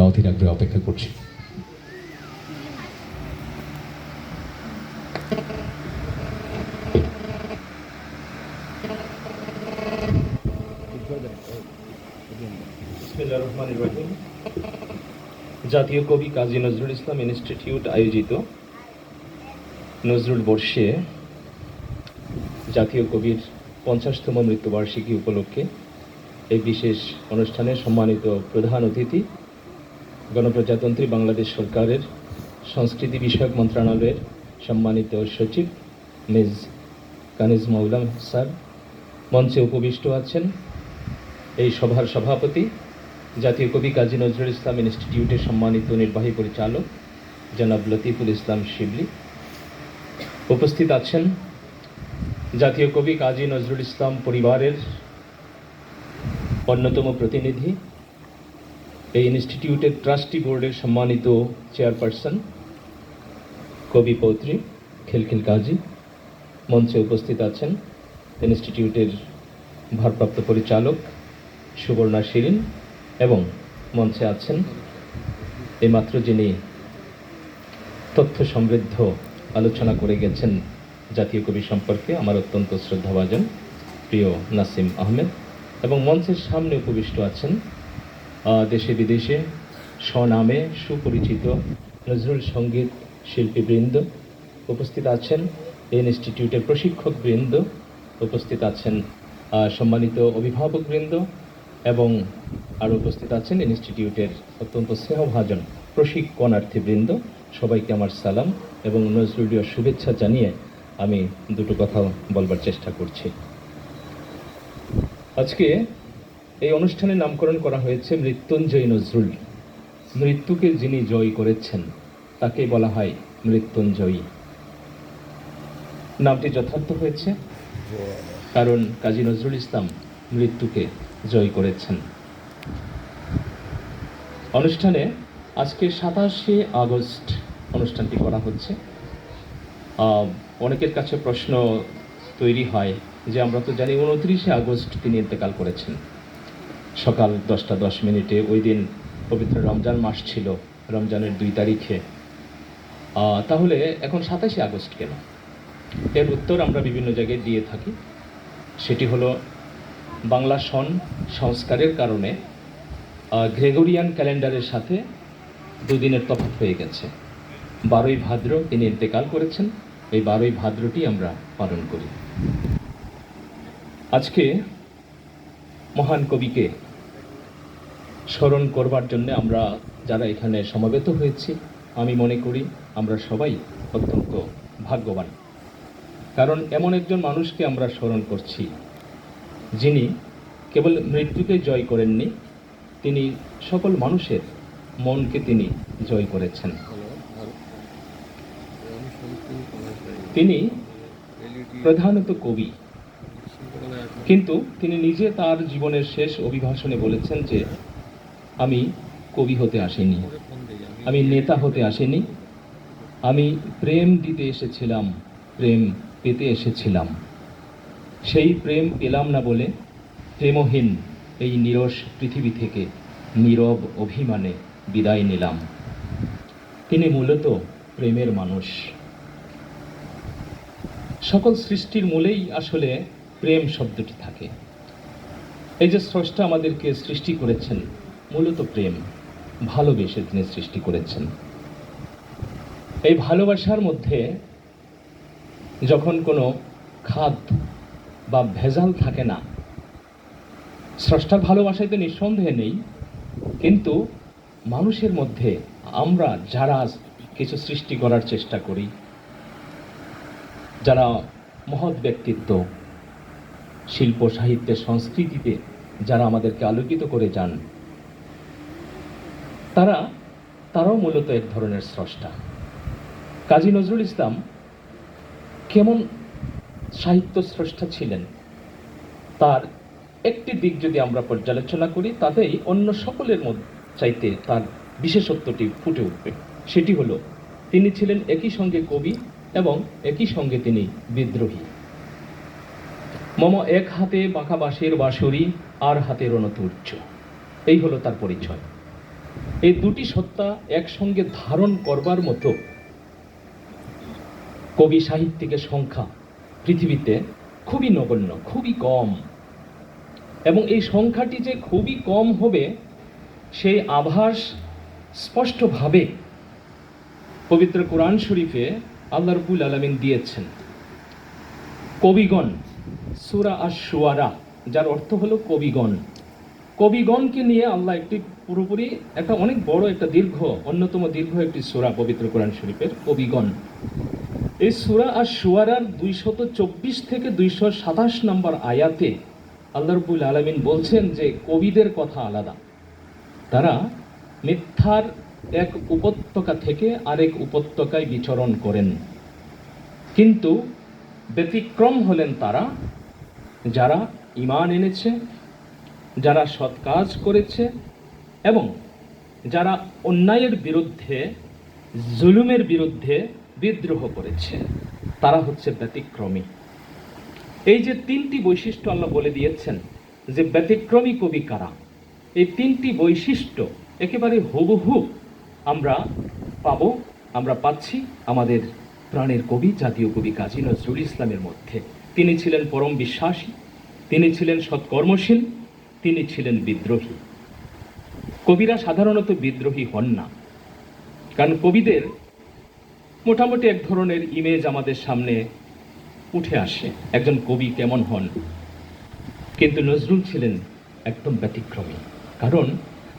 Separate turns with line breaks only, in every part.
অধীর আগ্রহে অপেক্ষা করছি। জাতীয় কবি কাজী নজরুল ইসলাম ইনস্টিটিউট আয়োজিত নজরুল বর্ষে জাতীয় কবির 50তম মৃত্যুবার্ষিকী উপলক্ষে এই বিশেষ অনুষ্ঠানে সম্মানিত প্রধান অতিথি গণপ্রজাতন্ত্রী বাংলাদেশ সরকারের সংস্কৃতি বিষয়ক মন্ত্রণালয়ের সম্মানিত সচিব মিস কানিজ মৌলাম স্যার, মঞ্চে উপবিষ্ট আছেন এই সভার সভাপতি জাতীয় কবি কাজী নজরুল ইসলাম ইনস্টিটিউটের সম্মানিত নির্বাহী পরিচালক জনাব লতিফুল ইসলাম শিবলি, উপস্থিত আছেন জাতীয় কবি কাজী নজরুল ইসলাম পরিবারের অন্যতম প্রতিনিধি, এই ইনস্টিটিউটের ট্রাস্টি বোর্ডের সম্মানিত চেয়ারপারসন কবি পৌত্রী খিলখিল কাজী, মঞ্চে উপস্থিত আছেন ইনস্টিটিউটের ভারপ্রাপ্ত পরিচালক সুবর্ণা শিরিন, এবং মঞ্চে আছেন এইমাত্র যিনি তথ্য সমৃদ্ধ আলোচনা করে গেছেন জাতীয় কবি সম্পর্কে আমার অত্যন্ত শ্রদ্ধাভাজন প্রিয় নাসিম আহমেদ, এবং মঞ্চের সামনে উপবিষ্ট আছেন দেশে বিদেশে স্বনামে সুপরিচিত নজরুল সঙ্গীত শিল্পীবৃন্দ, উপস্থিত আছেন এই ইনস্টিটিউটের প্রশিক্ষকবৃন্দ, উপস্থিত আছেন সম্মানিত অভিভাবকবৃন্দ, এবং আরও উপস্থিত আছেন ইনস্টিটিউটের অত্যন্ত স্নেহভাজন প্রশিক্ষণার্থীবৃন্দ। সবাইকে আমার সালাম এবং নজরুলীয় শুভেচ্ছা জানিয়ে আমি দুটো কথা বলবার চেষ্টা করছি। আজকে এই অনুষ্ঠানের নামকরণ করা হয়েছে মৃত্যুঞ্জয় নজরুল। মৃত্যুকে যিনি জয় করেছেন তাকে বলা হয় মৃত্যুঞ্জয়ী। নামটি যথার্থ হয়েছে কারণ কাজী নজরুল ইসলাম মৃত্যুকে জয় করেছেন। অনুষ্ঠানে আজকে 27শে আগস্ট অনুষ্ঠানটি করা হচ্ছে। অনেকের কাছে প্রশ্ন তৈরি হয় যে আমরা তো জানি 29শে আগস্ট তিনি ইন্তেকাল করেছেন সকাল 10টা 10 মিনিটে। ওই দিন পবিত্র রমজান মাস ছিল, রমজানের 2 তারিখে। তাহলে এখন 27শে আগস্ট কেন? এর উত্তর আমরা বিভিন্ন জায়গায় দিয়ে থাকি। সেটি হলো বাংলা সন সংস্কারের কারণে গ্রেগরিয়ান ক্যালেন্ডারের সাথে 2 দিনের তফাৎ হয়ে গেছে। 12ই ভাদ্র তিনি ইন্তেকাল করেছেন, এই 12ই ভাদ্রটি আমরা পালন করি। আজকে মহান কবিকে স্মরণ করবার জন্য আমরা যারা এখানে সমবেত হয়েছি, আমি মনে করি আমরা সবাই অত্যন্ত ভাগ্যবান, কারণ এমন একজন মানুষকে আমরা স্মরণ করছি যিনি কেবল মৃত্যুকে জয় করেননি, তিনি সকল মানুষের মনকে তিনি জয় করেছেন। তিনি প্রধানত কবি, কিন্তু তিনি নিজে তার জীবনের শেষ অভিভাষণে বলেছেন যে আমি কবি হতে আসিনি, আমি নেতা হতে আসিনি, আমি প্রেম দিতে এসেছিলাম, প্রেম পেতে এসেছিলাম। সেই প্রেম পেলাম না বলে প্রেমহীন এই নিরস পৃথিবী থেকে নীরব অভিমানে বিদায় নিলাম। তিনি মূলত প্রেমের মানুষ। সকল সৃষ্টির মূলেই আসলে প্রেম শব্দটি থাকে। এই যে স্রষ্টা আমাদেরকে সৃষ্টি করেছেন, মূলত প্রেম, ভালোবেসে তিনি সৃষ্টি করেছেন। এই ভালোবাসার মধ্যে যখন কোনো খাদ বা ভেজাল থাকে না, স্রষ্টার ভালোবাসায় তো নিঃসন্দেহে নেই, কিন্তু মানুষের মধ্যে আমরা যারা কিছু সৃষ্টি করার চেষ্টা করি, যারা মহৎ ব্যক্তিত্ব শিল্প সাহিত্যে সংস্কৃতিতে যারা আমাদেরকে আলোকিত করে যান, তারাও মূলত এক ধরনের স্রষ্টা। কাজী নজরুল ইসলাম কেমন সাহিত্য স্রষ্টা ছিলেন তার একটি দিক যদি আমরা পর্যালোচনা করি, তাতেই অন্য সকলের চাইতে তার বিশেষত্বটি ফুটে উঠবে। সেটি হলো তিনি ছিলেন একই সঙ্গে কবি এবং একই সঙ্গে তিনি বিদ্রোহী। মম এক হাতে বাঁকা বাঁশের বাঁশুরি, আর হাতে রণতুর্য, এই হলো তার পরিচয়। এই দুটি সত্তা একসঙ্গে ধারণ করবার মতো কবি সাহিত্যিকের সংখ্যা পৃথিবীতে খুবই নগণ্য, খুবই কম। এবং এই সংখ্যাটি যে খুবই কম হবে সেই আভাস স্পষ্টভাবে পবিত্র কোরআন শরীফে আল্লাহ রাব্বুল আলামিন দিয়েছেন। কবিগণ, সূরা আশ-শুআরা, যার অর্থ হলো কবিগণ। কবিগণকে নিয়ে আল্লাহ একটি পুরোপুরি একটা অনেক বড় একটা অন্যতম দীর্ঘ একটি সূরা পবিত্র কোরআন শরীফের কবিগণ। এই সূরা আশ-শুআরার 224 থেকে 227 নম্বর আয়াতে আল্লাহ রাব্বুল আলামিন বলছেন যে কবিদের কথা আলাদা। তারা মিথ্যার এক উপত্যকা থেকে আরেক উপত্যকায় বিচরণ করেন, কিন্তু ব্যতিক্রম হলেন তারা যারা ঈমান এনেছে, যারা সৎ কাজ করেছে এবং যারা অন্যায়ের বিরুদ্ধে, জুলুমের বিরুদ্ধে বিদ্রোহ করেছে। তারা হচ্ছে ব্যতিক্রমী। এই যে তিনটি বৈশিষ্ট্য আল্লাহ বলে দিয়েছেন যে ব্যতিক্রমী কবি কারা, এই তিনটি বৈশিষ্ট্য একেবারে হুবহু আমরা পাচ্ছি আমাদের প্রাণের কবি, জাতীয় কবি কাজী নজরুল ইসলামের মধ্যে। তিনি ছিলেন পরম বিশ্বাসী, তিনি ছিলেন সৎকর্মশীল, তিনি ছিলেন বিদ্রোহী। কবিরা সাধারণত বিদ্রোহী হন না, কারণ কবিদের মোটামুটি এক ধরনের ইমেজ আমাদের সামনে উঠে আসে, একজন কবি কেমন হন। কিন্তু নজরুল ছিলেন একদম ব্যতিক্রমী, কারণ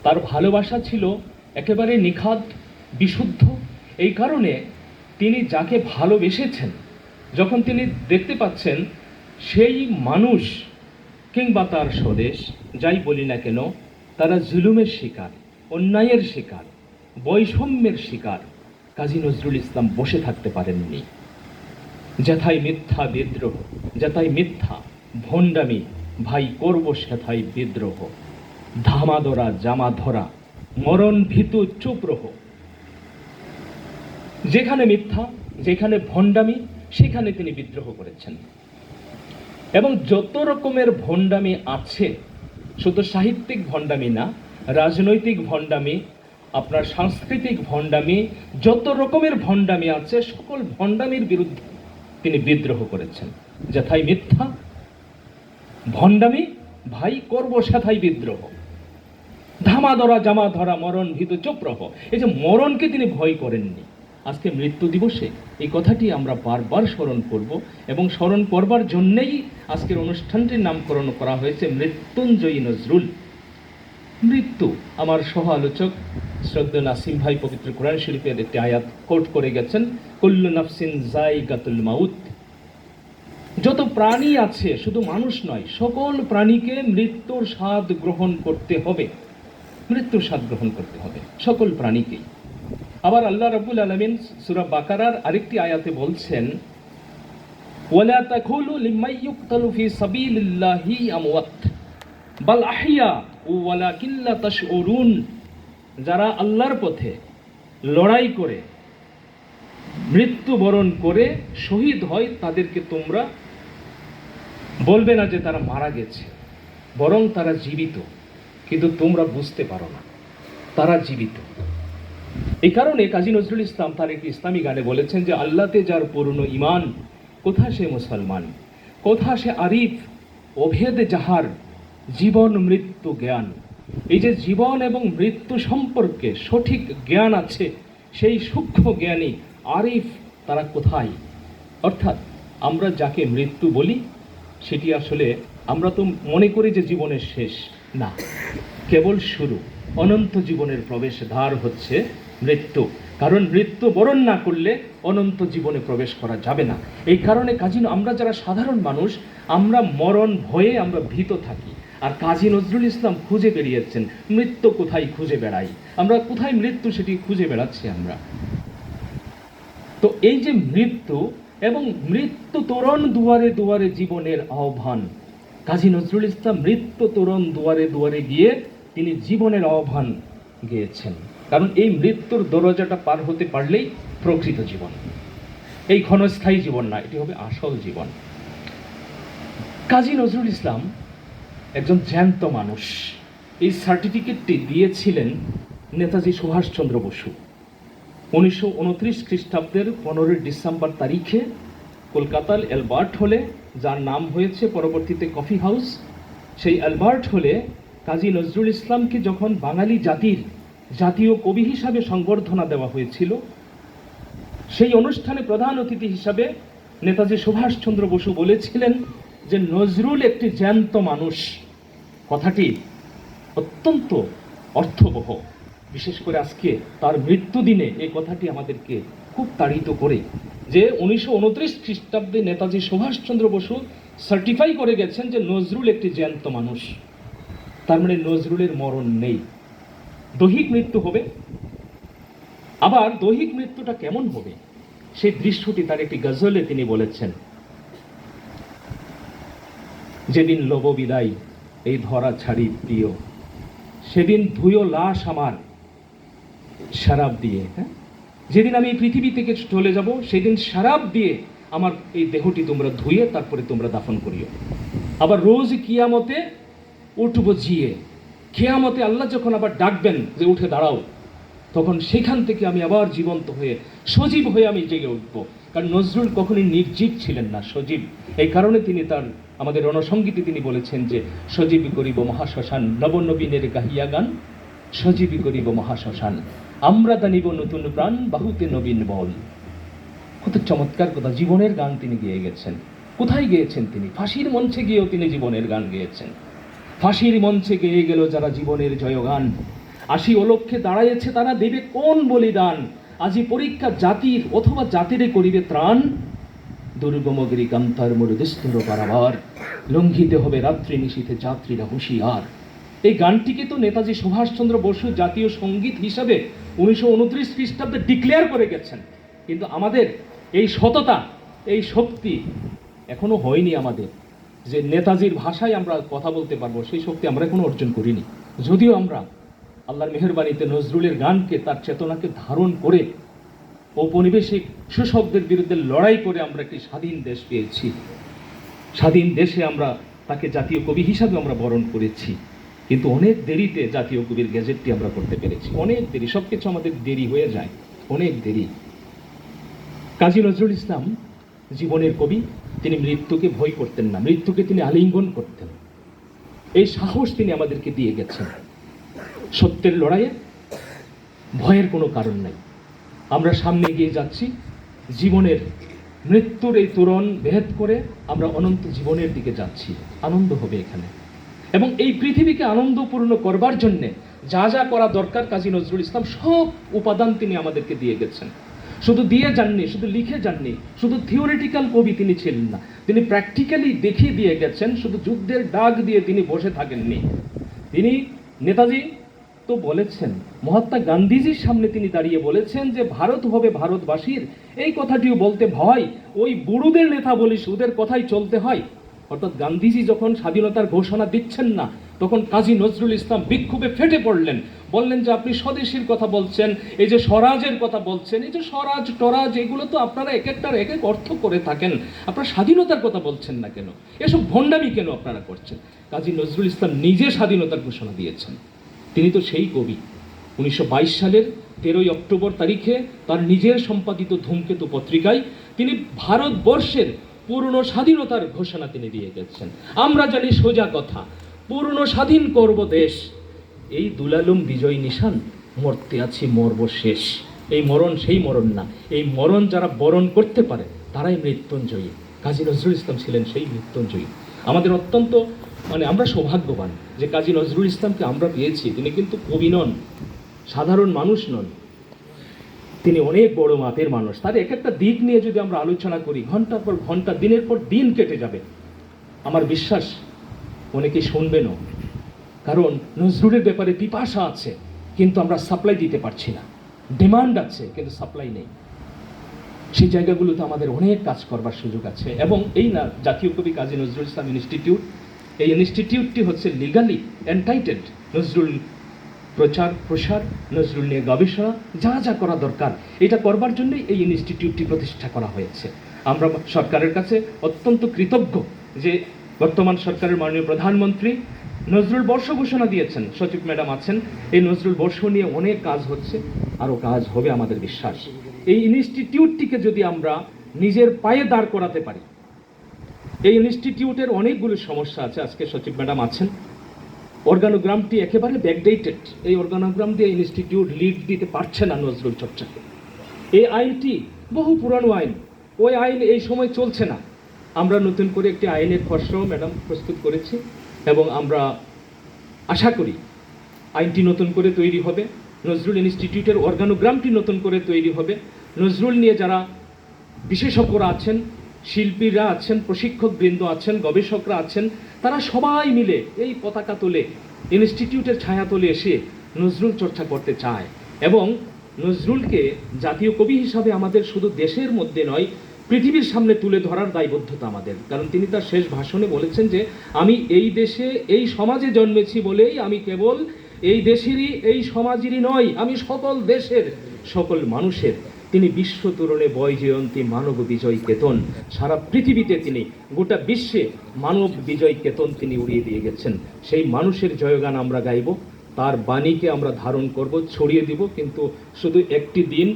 তার ভালোবাসা ছিল একেবারে নিখাদ, বিশুদ্ধ। এই কারণে তিনি যাকে ভালোবেসেছেন, যখন তিনি দেখতে পাচ্ছেন সেই মানুষ কিংবা তার স্বদেশ, যাই বলি না কেন, তারা জুলুমের শিকার, অন্যায়ের শিকার, বৈষম্যের শিকার, কাজী নজরুল ইসলাম বসে থাকতে পারেননি। যেথায় মিথ্যা বিদ্রোহ, যেথায় মিথ্যা ভণ্ডামি, ভাই করব সেথায় বিদ্রোহ। ধামাধরা জামা ধরা, মরণ ভীতু চুপ রহ। যেখানে মিথ্যা, যেখানে ভণ্ডামি, সেখানে তিনি বিদ্রোহ করেছেন। এবং যত রকমের ভণ্ডামি আছে, শুধু সাহিত্যিক ভণ্ডামি না, রাজনৈতিক ভণ্ডামি, আপনার সাংস্কৃতিক ভণ্ডামি, যত রকমের ভণ্ডামি আছে, সকল ভণ্ডামির বিরুদ্ধে তিনি বিদ্রোহ করেছেন। যেথায় মিথ্যা ভণ্ডামি, ভাই করব সেথায় বিদ্রোহ। ধামাধরা জামা ধরা, মরণ ভীত চুপ রহ। এই যে মরণকে তিনি ভয় করেননি। আজকে মৃত্যু দিবসে এই কথাটি আমরা বারবার স্মরণ করব, এবং স্মরণ করবার জন্যেই আজকের অনুষ্ঠানটির নামকরণ করা হয়েছে মৃত্যুঞ্জয়ী নজরুল। মৃত্যু, আমার সহ আলোচক শ্রদ্ধেয় নাসিম ভাই পবিত্র কোরআন শরীফের একটি আয়াত কোট করে গেছেন, কুল্লু নাফসিন যায়িকাতুল মাউত। যত প্রাণী আছে, শুধু মানুষ নয়, সকল প্রাণীকে মৃত্যুর স্বাদ গ্রহণ করতে হবে, মৃত্যুর স্বাদ গ্রহণ করতে হবে সকল প্রাণীকেই। আবার আল্লাহ রাব্বুল আলামিন সূরা বাকারার আরেকটি আয়াতে বলছেন, ওয়ালা তাকুলু লিমান ইউকতালু ফি সাবিলিল্লাহি আমওয়াত বাল আহইয়া ওয়ালাকিন লা তাশউরুন। যারা আল্লাহর পথে লড়াই করে, মৃত্যুবরণ করে শহীদ হয়, তাদেরকে তোমরা বলবে না যে তারা মারা গেছে, বরং তারা জীবিত, কিন্তু তোমরা বুঝতে পারো না তারা জীবিত। এই কারণে কাজী নজরুল ইসলাম তার একটি ইসলামী গানে বলেছেন যে আল্লাহতে যার পূর্ণ ঈমান, কোথা সে মুসলমান, কোথা সে আরিফ, অভেদ যাহার জীবন মৃত্যু জ্ঞান। এই যে জীবন এবং মৃত্যু সম্পর্কে সঠিক জ্ঞান আছে, সেই সূক্ষ্ম জ্ঞানী আরিফ তারা কোথায়? অর্থাৎ আমরা যাকে মৃত্যু বলি, সেটি আসলে আমরা তো মনে করি যে জীবনের শেষ না, কেবল শুরু। অনন্ত জীবনের প্রবেশ দ্বার হচ্ছে মৃত্যু, কারণ মৃত্যু বরণ না করলে অনন্ত জীবনে প্রবেশ করা যাবে না। এই কারণে আমরা যারা সাধারণ মানুষ, আমরা মরণ ভয়ে আমরা ভীত থাকি। আর কাজী নজরুল ইসলাম খুঁজে বেরিয়েছেন মৃত্যু কোথায়, খুঁজে বেড়াই আমরা, কোথায় মৃত্যু সেটি খুঁজে বেড়াচ্ছি আমরা। তো এই যে মৃত্যু এবং মৃত্যু তোরণ দুয়ারে দুয়ারে জীবনের আহ্বান, কাজী নজরুল ইসলাম মৃত্যু তোরণ দুয়ারে দুয়ারে গিয়ে তিনি জীবনের আহ্বান গেয়েছেন। কারণ এই মৃত্যুর দরজাটা পার হতে পারলেই প্রকৃত জীবন, এই ক্ষণস্থায়ী জীবন না, এটি হবে আসল জীবন। কাজী নজরুল ইসলাম একজন জ্যান্ত মানুষ। এই সার্টিফিকেটটি দিয়েছিলেন নেতাজি সুভাষচন্দ্র বসু 1929 খ্রিস্টাব্দের 15 ডিসেম্বর তারিখে কলকাতার অ্যালবার্ট হলে, যার নাম হয়েছে পরবর্তীতে কফি হাউস, সেই অ্যালবার্ট হলে কাজী নজরুল ইসলামকে যখন বাঙালি জাতির জাতীয় কবি হিসাবে সংবর্ধনা দেওয়া হয়েছিল, সেই অনুষ্ঠানে প্রধান অতিথি হিসাবে নেতাজি সুভাষচন্দ্র বসু বলেছিলেন যে নজরুল একটি জ্যান্ত মানুষ। কথাটি অত্যন্ত অর্থবহ, বিশেষ করে আজকে তার মৃত্যুদিনে এই কথাটি আমাদেরকে খুব তাড়িত করে, যে 1929 খ্রিস্টাব্দে নেতাজি সুভাষচন্দ্র বসু সার্টিফাই করে গেছেন যে নজরুল একটি জ্যান্ত মানুষ। তার মানে নজরুলের মরণ নেই, দৈহিক মৃত্যু হবে। আবার দৈহিক মৃত্যুটা কেমন হবে সেই দৃশ্যটি তার একটি গজলে তিনি বলেছেন, যেদিন লব বিদায় এই ধরা ছাড়ি প্রিয়, সেদিন ধুয়ো লাশ আমার শরাব দিয়ে। হ্যাঁ, যেদিন আমি এই পৃথিবী থেকে চলে যাব সেদিন শরাব দিয়ে আমার এই দেহটি তোমরা ধুয়ে তারপরে তোমরা দাফন করিও। আবার রোজ কিয়ামতে উঠবো জিয়ে, কিয়ামতে আল্লাহ যখন আবার ডাকবেন যে উঠে দাঁড়াও, তখন সেখান থেকে আমি আবার জীবন্ত হয়ে সজীব হয়ে আমি জেগে উঠবো। কারণ নজরুল কখনই নির্জীব ছিলেন না, সজীব। এই কারণে তিনি তার আমাদের রণসঙ্গীতে তিনি বলেছেন যে সজীবী করিব মহাশ্মশান, নবনবীনের গাহিয়া গান সজীবী করিব মহাশ্মশান, আমরা দানিব নতুন প্রাণ বাহুতে নবীন বল। কত চমৎকার কথা, জীবনের গান তিনি গেয়ে গেছেন। কোথায় গেয়েছেন তিনি? ফাঁসির মঞ্চে গিয়েও তিনি জীবনের গান গেয়েছেন। ফাঁসির মঞ্চে গেয়ে গেল যারা জীবনের জয়গান, আসি অলক্ষ্যে দাঁড়াইছে তারা দেবে কোন বলিদান, আজি পরীক্ষা জাতির অথবা জাতিরে করিবে ত্রাণ, দুর্গমগিরি কান্তার মরুদুস্তর পারাবার, লঙ্ঘিতে হবে রাত্রি নিশীথে যাত্রীরা হুঁশিয়ার। এই গানটিকে তো নেতাজি সুভাষচন্দ্র বসু জাতীয় সঙ্গীত হিসাবে 1929 খ্রিস্টাব্দে ডিক্লেয়ার করে গেছেন। কিন্তু আমাদের এই সততা, এই শক্তি এখনো হয়নি আমাদের, যে নেতাজির ভাষায় আমরা কথা বলতে পারবো, সেই শক্তি আমরা এখনো অর্জন করিনি। যদিও আমরা আল্লাহর মেহেরবানিতে নজরুলের গানকে, তার চেতনাকে ধারণ করে ঔপনিবেশিক শোষকদের বিরুদ্ধে লড়াই করে আমরা একটি স্বাধীন দেশ পেয়েছি। স্বাধীন দেশে আমরা তাকে জাতীয় কবি হিসাবে আমরা বরণ করেছি, কিন্তু অনেক দেরিতে জাতীয় কবির গ্যাজেটটি আমরা করতে পেরেছি। অনেক দেরি, সবকিছু আমাদের দেরি হয়ে যায়, অনেক দেরি। কাজী নজরুল ইসলাম জীবনের কবি, তিনি মৃত্যুকে ভয় করতেন না, মৃত্যুকে তিনি আলিঙ্গন করতেন। এই সাহস তিনি আমাদেরকে দিয়ে গেছেন। সত্যের লড়াইয়ে ভয়ের কোনো কারণ নাই, আমরা সামনে এগিয়ে যাচ্ছি। জীবনের মৃত্যুর এই তোরণ ভেদ করে আমরা অনন্ত জীবনের দিকে যাচ্ছি। আনন্দ হবে এখানে, এবং এই পৃথিবীকে আনন্দপূর্ণ করবার জন্যে যা যা করা দরকার কাজী নজরুল ইসলাম সব উপাদান তিনি আমাদেরকে দিয়ে গেছেন। শুধু দিয়ে যাননি, শুধু লিখে যাননি, শুধু থিওরিটিক্যাল কবি তিনি ছিলেন না, তিনি প্র্যাকটিক্যালি দেখিয়ে দিয়ে গেছেন। শুধু যুদ্ধের ডাক দিয়ে তিনি বসে থাকেননি। তিনি নেতাজি তো বলেছেন, মহাত্মা গান্ধীজির সামনে তিনি দাঁড়িয়ে বলেছেন যে ভারত হবে ভারতবাসীর, এই কথাটিও বলতে ভয়, ওই বুড়োদের নেতা বলিস, ওদের কথাই চলতে হয়। অর্থাৎ গান্ধীজি যখন স্বাধীনতার ঘোষণা দিচ্ছেন না, তখন কাজী নজরুল ইসলাম বিক্ষোভে ফেটে পড়লেন, বললেন যে আপনি স্বদেশীর কথা বলছেন, এই যে স্বরাজের কথা বলছেন, এই যে স্বরাজ টরাজ এগুলো তো আপনারা এক একটার এক এক অর্থ করে থাকেন, আপনারা স্বাধীনতার কথা বলছেন না কেন? এসব ভণ্ডামি কেন আপনারা করছেন? কাজী নজরুল ইসলাম নিজে স্বাধীনতার ঘোষণা দিয়েছেন। তিনি তো সেই কবি। 1922 সালের 13 অক্টোবর তারিখে তার নিজের সম্পাদিত ধূমকেতু পত্রিকায় তিনি ভারতবর্ষের পূর্ণ স্বাধীনতার ঘোষণা তিনি দিয়ে গেছেন। আমরা জানি সোজা কথা, পূর্ণ স্বাধীন করব দেশ, এই দুলালুম বিজয় নিশান, মরতে আছি মরব শেষ। এই মরণ সেই মরণ না, এই মরণ যারা বরণ করতে পারে তারাই মৃত্যুঞ্জয়ী। কাজী নজরুল ইসলাম ছিলেন সেই মৃত্যুঞ্জয়ী। আমাদের অত্যন্ত আমরা সৌভাগ্যবান যে কাজী নজরুল ইসলামকে আমরা পেয়েছি। তিনি কিন্তু কবি নন, সাধারণ মানুষ নন, তিনি অনেক বড় মাপের মানুষ। তার এক একটা দিক নিয়ে যদি আমরা আলোচনা করি, ঘন্টার পর ঘন্টা, দিনের পর দিন কেটে যাবে। আমার বিশ্বাস অনেকে শুনবেনও, কারণ নজরুলের ব্যাপারে পিপাসা আছে, কিন্তু আমরা সাপ্লাই দিতে পারছি না। ডিমান্ড আছে কিন্তু সাপ্লাই নেই। সেই জায়গাগুলোতে আমাদের অনেক কাজ করবার সুযোগ আছে। এবং এই না জাতীয় কবি কাজী নজরুল ইসলাম ইনস্টিটিউট, এই ইনস্টিটিউটটি হচ্ছে লিগালি এন্টাইটেড নজরুল প্রচার প্রসার, নজরুল নিয়ে গবেষণা, যা যা করা দরকার এটা করবার জন্যই এই ইনস্টিটিউটটি প্রতিষ্ঠা করা হয়েছে। আমরা সরকারের কাছে অত্যন্ত কৃতজ্ঞ যে বর্তমান সরকারের মাননীয় প্রধানমন্ত্রী নজরুল বর্ষ ঘোষণা দিয়েছেন, সচিব ম্যাডাম আছেন। এই নজরুল বর্ষ নিয়ে অনেক কাজ হচ্ছে, আরও কাজ হবে আমাদের বিশ্বাস। এই ইনস্টিটিউটটিকে যদি আমরা নিজের পায়ে দাঁড় করাতে পারি, এই ইনস্টিটিউটের অনেকগুলো সমস্যা আছে। আজকে সচিব ম্যাডাম আছেন। অর্গানোগ্রামটি একেবারে ব্যাকডেটেড। এই অর্গানোগ্রাম দিয়ে ইনস্টিটিউট লিড দিতে পারছে না নজরুল চর্চাকে। এই আইনটি বহু পুরানো আইন, ওই আইন এই সময় চলছে না। আমরা নতুন করে একটি আইনের খসড়াও ম্যাডাম প্রস্তুত করেছি এবং আমরা আশা করি আইনটি নতুন করে তৈরি হবে, নজরুল ইনস্টিটিউটের অর্গানোগ্রামটি নতুন করে তৈরি হবে। নজরুল নিয়ে যারা বিশেষজ্ঞরা আছেন, শিল্পীরা আছেন, প্রশিক্ষকবৃন্দ আছেন, গবেষকরা আছেন, তারা সবাই মিলে এই পতাকা তোলে ইনস্টিটিউটের ছায়াতলে এসে নজরুল চর্চা করতে চায় এবং নজরুলকে জাতীয় কবি হিসাবে আমাদের শুধু দেশের মধ্যে নয়, পৃথিবীর সামনে তুলে ধরার দায়বদ্ধতা আমাদের। কারণ তিনি তার শেষ ভাষণে বলেছেন যে আমি এই দেশে এই সমাজে জন্মেছি বলেই আমি কেবল এই দেশেরই এই সমাজেরই নয়, আমি সকল দেশের সকল মানুষের। তিনি বিশ্ব তরুণে বয় জয়ন্তী মানব বিজয় কেতন, সারা পৃথিবীতে তিনি গোটা বিশ্বে মানব বিজয় কেতন তিনি উড়িয়ে দিয়ে গেছেন। সেই মানুষের জয়গান আমরা গাইব, তার বাণীকে আমরা ধারণ করব, ছড়িয়ে দিব, কিন্তু শুধু একটি দিন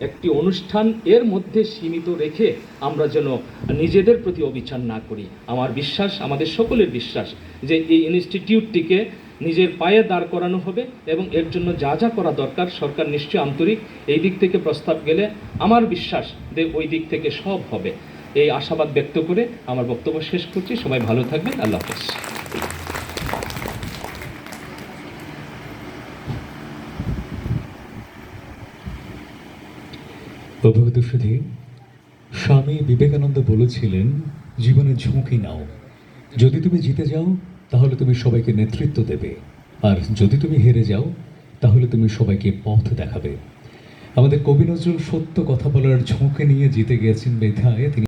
একটি অনুষ্ঠান এর মধ্যে সীমিত রেখে আমরা যেন নিজেদের প্রতি অবিচার না করি। আমার বিশ্বাস, আমাদের সকলের বিশ্বাস যে এই ইনস্টিটিউটটিকে নিজের পায়ে দাঁড় করানো হবে এবং এর জন্য যা যা করা দরকার সরকার নিশ্চয়ই আন্তরিক। এই দিক থেকে প্রস্তাব গেলে আমার বিশ্বাস যে ওই দিক থেকে সব হবে। এই আশাবাদ ব্যক্ত করে আমার বক্তব্য শেষ করছি। সবাই ভালো থাকবেন। আল্লাহ হাফেজ।
প্রভুত সুধী, স্বামী বিবেকানন্দ বলেছিলেন, জীবনের ঝুঁকি নাও। যদি তুমি জিতে যাও তাহলে তুমি সবাইকে নেতৃত্ব দেবে, আর যদি তুমি হেরে যাও তাহলে তুমি সবাইকে পথ দেখাবে। আমাদের কবি নজরুল সত্য কথা বলার ঝোঁকে নিয়ে জিতে গিয়েছেন বিধায় তিনি